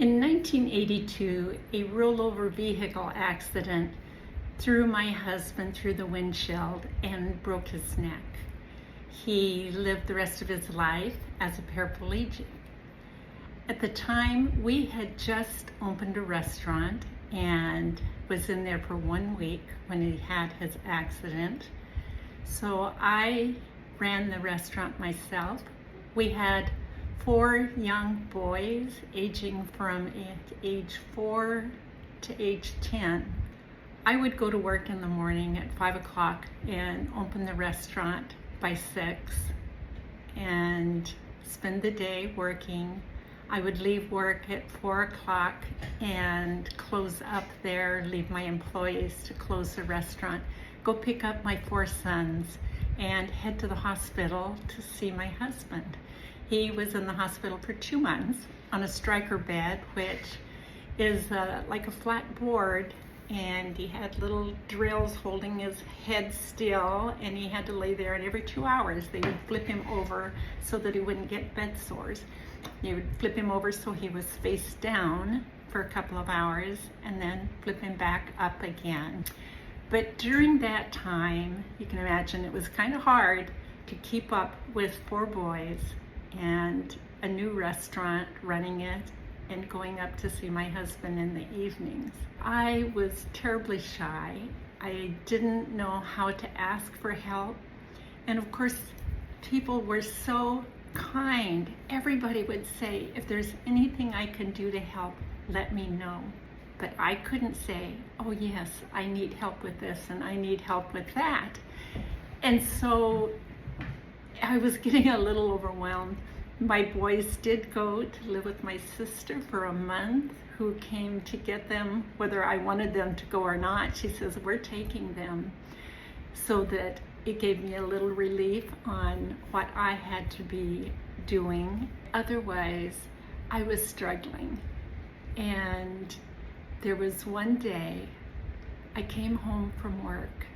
In 1982, a rollover vehicle accident threw my husband through the windshield and broke his neck. He lived the rest of his life as a paraplegic. At the time, we had just opened a restaurant and was in there for 1 week when he had his accident. So I ran the restaurant myself. We had 4 young boys aging from age 4 to age 10. I would go to work in the morning at 5 o'clock and open the restaurant by 6 and spend the day working. I would leave work at 4 o'clock and close up there, leave my employees to close the restaurant, go pick up my 4 sons and head to the hospital to see my husband. He was in the hospital for 2 months on a striker bed, which is like a flat board, and he had little drills holding his head still, and he had to lay there, and every 2 hours they would flip him over so that he wouldn't get bed sores. They would flip him over so he was face down for a couple of hours and then flip him back up again. But during that time, you can imagine it was kind of hard to keep up with 4 boys and a new restaurant, running it and going up to see my husband in the evenings. I was terribly shy. I didn't know how to ask for help. And of course, people were so kind. Everybody would say, if there's anything I can do to help, let me know. But I couldn't say, oh yes, I need help with this and I need help with that. And so I was getting a little overwhelmed. My boys did go to live with my sister for a month, who came to get them, whether I wanted them to go or not. She says, we're taking them, so that it gave me a little relief on what I had to be doing. Otherwise, I was struggling. And there was one day I came home from work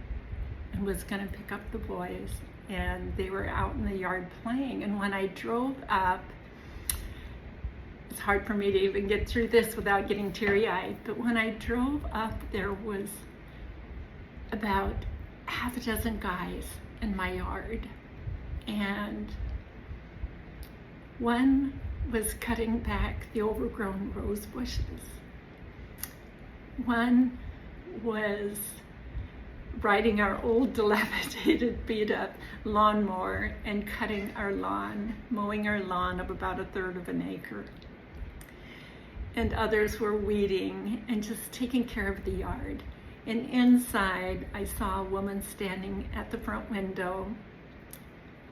and was gonna pick up the boys, and they were out in the yard playing. And when I drove up, it's hard for me to even get through this without getting teary-eyed, but when I drove up, there was about half a dozen guys in my yard. And one was cutting back the overgrown rose bushes. One was riding our old dilapidated beat-up lawnmower and cutting our lawn, mowing our lawn of about 1/3 of an acre. And others were weeding and just taking care of the yard. And inside, I saw a woman standing at the front window,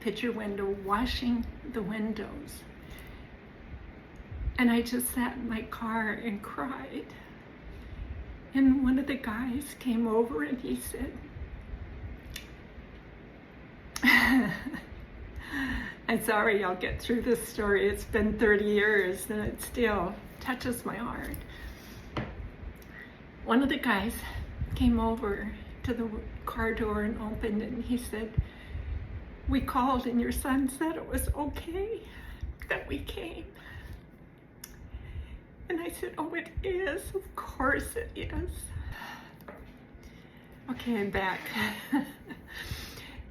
picture window, washing the windows. And I just sat in my car and cried. And one of the guys came over and he said, I'm sorry, I'll get through this story. It's been 30 years and it still touches my heart. One of the guys came over to the car door and opened it, and he said, we called and your son said it was okay that we came. And I said, oh, it is. Of course it is. Okay, I'm back.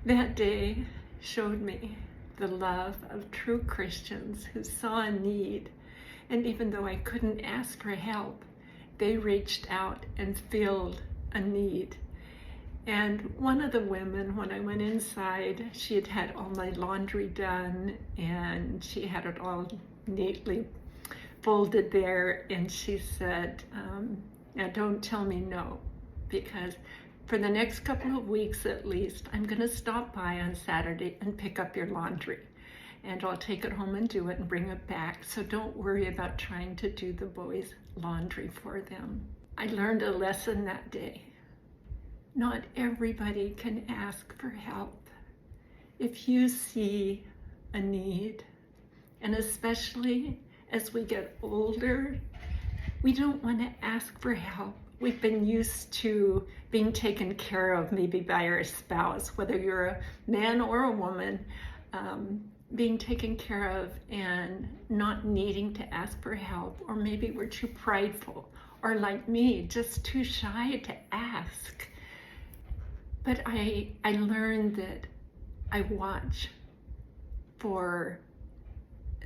That day showed me the love of true Christians who saw a need. And even though I couldn't ask for help, they reached out and filled a need. And one of the women, when I went inside, she had had all my laundry done and she had it all neatly folded there, and she said, now don't tell me no, because for the next couple of weeks at least, I'm gonna stop by on Saturday and pick up your laundry, and I'll take it home and do it and bring it back, so don't worry about trying to do the boys' laundry for them. I learned a lesson that day. Not everybody can ask for help. If you see a need, and especially as we get older, we don't want to ask for help. We've been used to being taken care of maybe by our spouse, whether you're a man or a woman. being taken care of and not needing to ask for help, or maybe we're too prideful, or like me, just too shy to ask. But I learned that I watch for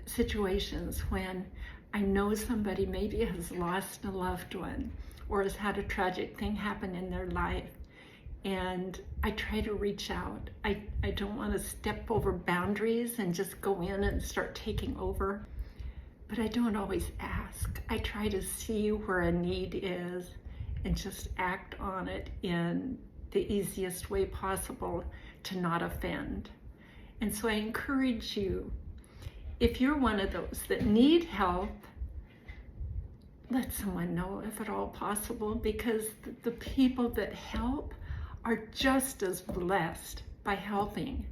situations when I know somebody maybe has lost a loved one or has had a tragic thing happen in their life, and I try to reach out. I don't want to step over boundaries and just go in and start taking over, but I don't always ask. I try to see where a need is and just act on it in the easiest way possible to not offend. And so I encourage you, if you're one of those that need help, let someone know if at all possible, because the people that help are just as blessed by helping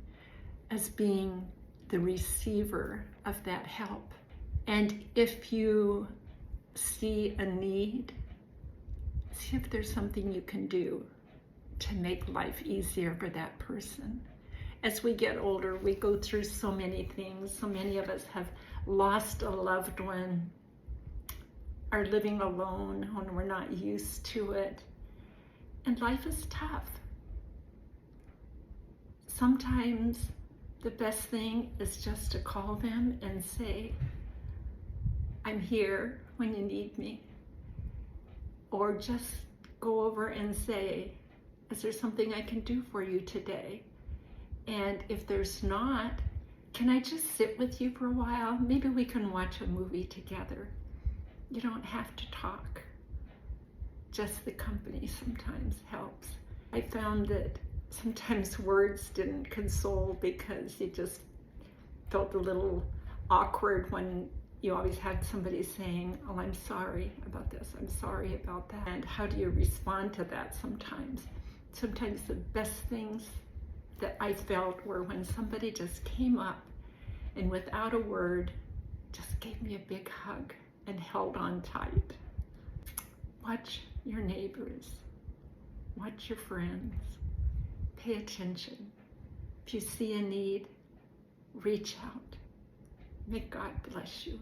as being the receiver of that help. And if you see a need, see if there's something you can do to make life easier for that person. As we get older, we go through so many things. So many of us have lost a loved one, are living alone when we're not used to it. And life is tough. Sometimes the best thing is just to call them and say, I'm here when you need me. Or just go over and say, is there something I can do for you today? And if there's not, can I just sit with you for a while? Maybe we can watch a movie together. You don't have to talk. Just the company sometimes helps. I found that sometimes words didn't console because you just felt a little awkward when you always had somebody saying, oh, I'm sorry about this, I'm sorry about that. And how do you respond to that sometimes? Sometimes the best things that I felt were when somebody just came up and without a word just gave me a big hug and held on tight. Watch your neighbors, watch your friends, pay attention. If you see a need, reach out. May God bless you.